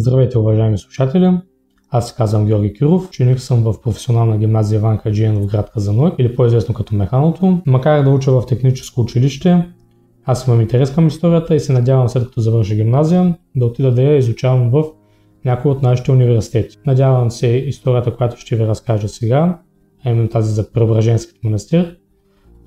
Здравейте, уважаеми слушатели! Аз се казвам Георги Киров, ученик съм в професионална гимназия Иван Хаджиен в град Казанлък, или по-известно като Механото. Макар да уча в техническо училище, аз имам интерес към историята и се надявам след като завърша гимназия да отида да я изучавам в някои от нашите университети. Надявам се историята, която ще ви разкажа сега, а именно тази за Преображенският манастир,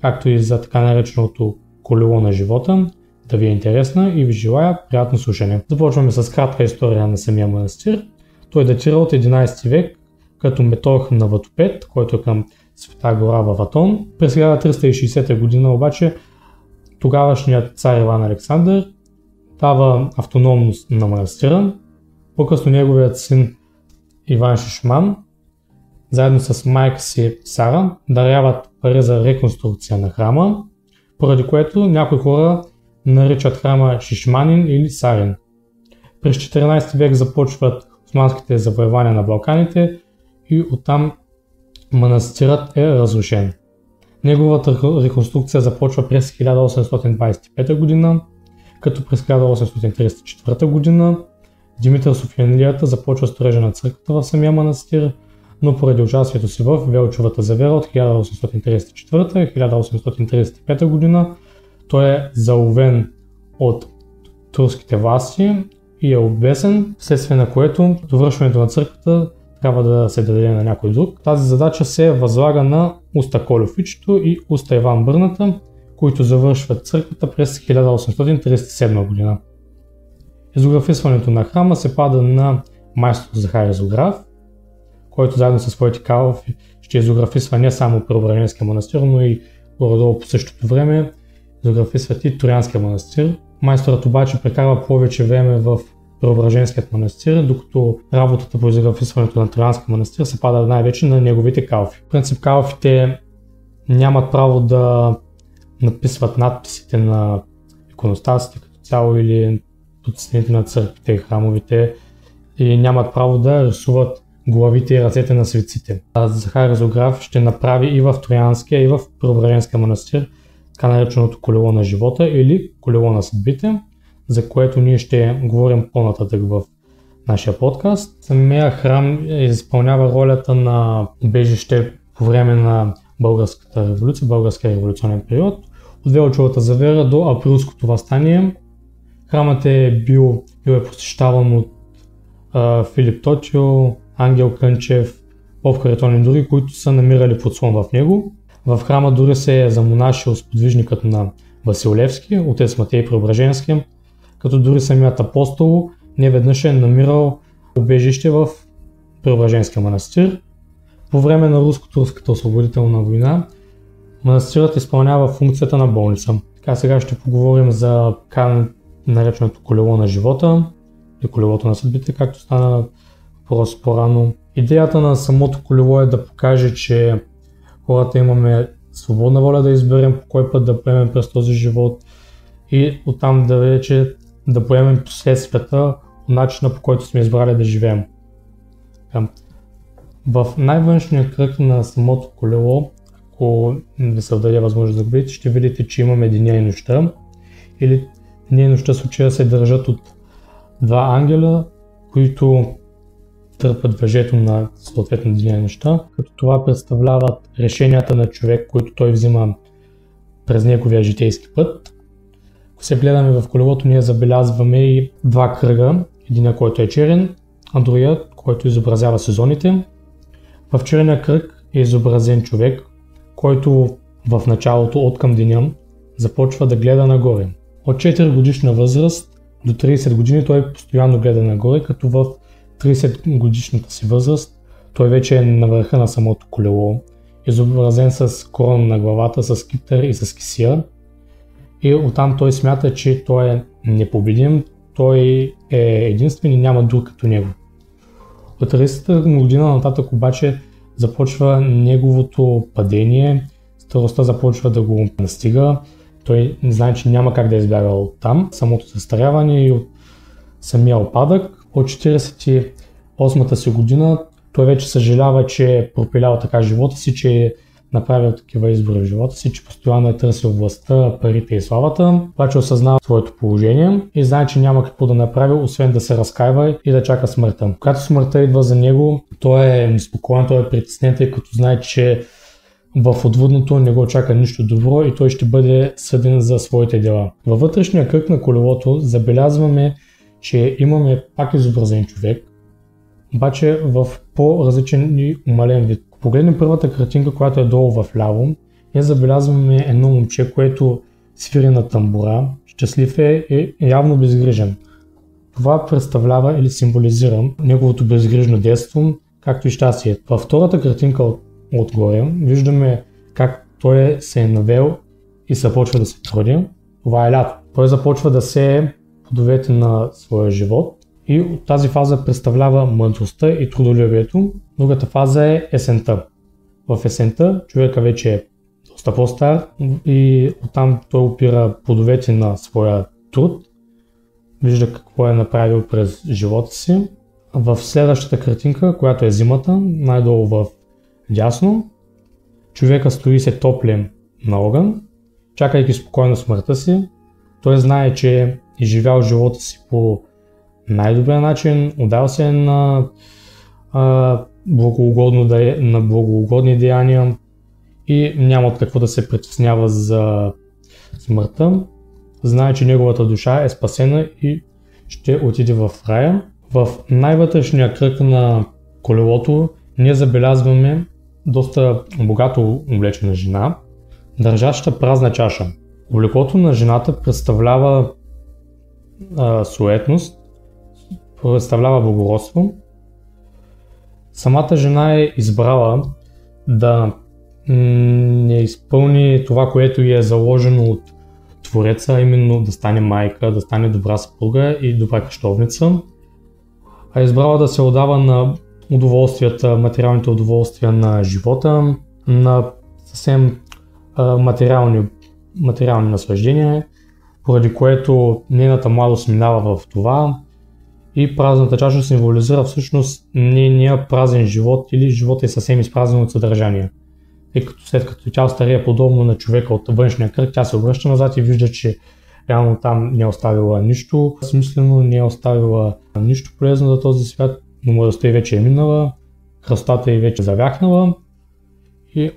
както и за така нареченото колело на живота, да ви е интересна и ви желая приятно слушане. Започваме с кратка история на самия манастир. Той датира от 11 век като метох на Ватопед, който е към Света гора в Атон. През 1360 година обаче тогавашният цар Иван Александър дава автономност на манастира. По-късно неговият син Иван Шишман заедно с майка си Сара даряват пари за реконструкция на храма, поради което някои хора наричат храма Шишманин или Сарин. През 14 век започват османските завоевания на Балканите и оттам манастирът е разрушен. Неговата реконструкция започва през 1825 година, като през 1834 година Димитър Софиянлията започва строежа на църквата в самия манастир, но поради участието си в Велчовата завера от 1834-1835 година той е заловен от турските власти и е обвесен, вследствие на което довършването на църквата трябва да се даде на някой друг. Тази задача се възлага на Уста Колюфичето и Уста Иван Бърната, които завършват църквата през 1837 година. Изографисването на храма се пада на майстор Захари Зограф, който заедно със своите калфи ще изографисва не само Преображенския манастир, но и горе-долу по същото време изографисват и Троянския манастир. Майсторът обаче прекарва повече време в Преображенският манастир, докато работата по изографисването на Троянския манастир се пада най-вече на неговите калфи. В принцип калфите нямат право да написват надписите на иконостасите като цяло или под стените на църквите и храмовите и нямат право да рисуват главите и ръцете на светците. Захари Зограф ще направи и в Троянския, и в Преображенския манастир така нареченото колело на живота или колело на съдбите, за което ние ще говорим по-нататък в нашия подкаст. Самия храм изпълнява ролята на убежище по време на Българската революция, Българския революционен период. От Велчовата завера до Априлското въстание храмът е бил посещаван от Филип Тотил, Ангел Кънчев, Поп Харитонин дори, които са намирали подслон в него. В храма дори се е замонашил сподвижникът на Васил Левски, отец Матей Преображенски, като дори самият апостол неведнъж е намирал убежище в Преображенския манастир. По време на Руско-турската освободителна война манастирът изпълнява функцията на болница. Така сега ще поговорим за така нареченото колело на живота и колелото на съдбите, както стана въпрос по-рано. Идеята на самото колело е да покаже, че хората имаме свободна воля да изберем по кой път да поемем през този живот и оттам да вече да поемем последствията от начина по който сме избрали да живеем. В най-външния кръг на самото колело, ако ви се отдаде възможност да го видите, ще видите, че имаме деня и нощта. Или деня и нощта случая се държат от два ангела, които търпат въжето на съответно деня и нощта, като това представляват решенията на човек, които той взима през неговия житейски път. Ако се гледаме в колелото, ние забелязваме и два кръга, един който е черен, а другият, който изобразява сезоните. В черния кръг е изобразен човек, който в началото от към деня започва да гледа нагоре. От 4 годишна възраст до 30 години той постоянно гледа нагоре, като в 30 годишната си възраст той вече е на върха на самото колело, изобразен с корона на главата, с китър и с кесия. И оттам той смята, че той е непобедим, той е единствен и няма друг като него. От 30-та година нататък обаче започва неговото падение, старостта започва да го настига, той не знае, че няма как да избяга от там, самото застаряване и от самия опадък. От 48-та си година той вече съжалява, че е пропилял така живота си, че е направил такива избори в живота си, че постоянно е търсил властта, парите и славата, обаче осъзнава своето положение и знае, че няма какво да направи, освен да се разкаива и да чака смъртта. Когато смъртта идва за него, той е неспокоен, той е притеснен, тъй като знае, че в отвъдното не го чака нищо добро и той ще бъде съден за своите дела. Във вътрешния кръг на колелото забелязваме, че имаме пак изобразен човек, обаче в по-различен и умален вид. Ако погледнем първата картинка, която е долу в ляво, ние забелязваме едно момче, което свири на тамбура, щастлив е и явно безгрижен. Това представлява или символизира неговото безгрижно детство, както и щастие. Във втората картинка отгоре виждаме как той се е навел и започва да се труди. Това е лято. Той започва да сее плодовете на своя живот и тази фаза представлява мъдростта и трудолюбието. Другата фаза е есента. В есента човека вече е доста по-стар и оттам той опира плодовете на своя труд, вижда какво е направил през живота си. В следващата картинка, която е зимата, най-долу в дясно, човека стои се топли на огън, чакайки спокойно смъртта си. Той знае, че е изживял живота си по най-добрия начин, отдал се на благоугодни деяния и няма от какво да се притеснява за смъртта. Знае, че неговата душа е спасена и ще отиде в рая. В най-вътрешния кръг на колелото ние забелязваме доста богато облечена жена, държаща празна чаша. Облеклото на жената представлява суетност, представлява благородство. Самата жена е избрала да не изпълни това, което й е заложено от Твореца, именно да стане майка, да стане добра съпруга и добра къщовница, а е избрала да се отдава на удоволствията, материалните удоволствия на живота, на съвсем материални наслаждения, поради което нейната младост минава в това и празната чаша символизира всъщност нейния празен живот или живота е съвсем изпразнен от съдържание. И след като тя старее подобно на човека от външния кръг, тя се обръща назад и вижда, че реално там не е оставила нищо смислено, не е оставила нищо полезно за този свят, но младостта й вече е минала, красотата й вече завяхнала и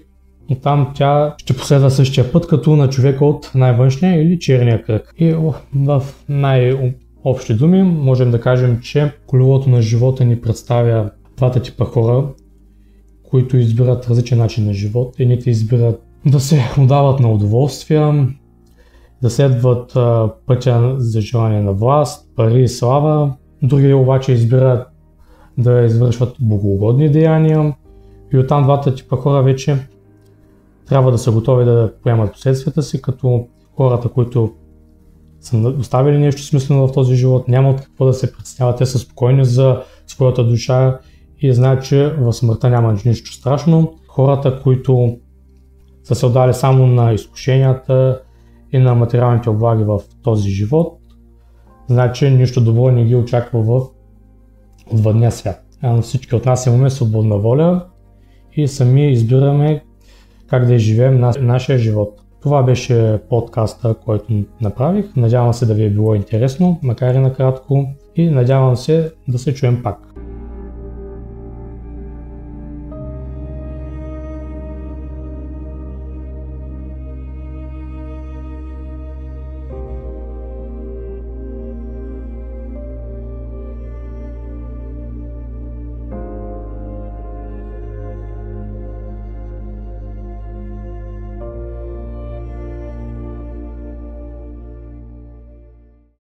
там тя ще последва същия път като на човека от най-външния или черния кръг. И в най-общи думи можем да кажем, че колелото на живота ни представя двата типа хора, които избират различен начин на живот. Едните избират да се отдават на удоволствия, да следват пътя за желание на власт, пари и слава. Други обаче избират да извършват богоугодни деяния и оттам двата типа хора вече трябва да са готови да поемат последствията си, като хората, които са оставили нещо смислено в този живот, нямат какво да се притесняват, те са спокойни за своята душа и знаят, че в смъртта няма нищо страшно. Хората, които са се отдали само на изкушенията и на материалните облаги в този живот, знаят, че нищо добро не ги очаква в отвъдния свят. Всички от нас имаме свободна воля и сами избираме как да изживеем нашия живот. Това беше подкаста, който направих. Надявам се да ви е било интересно, макар и накратко, и надявам се да се чуем пак.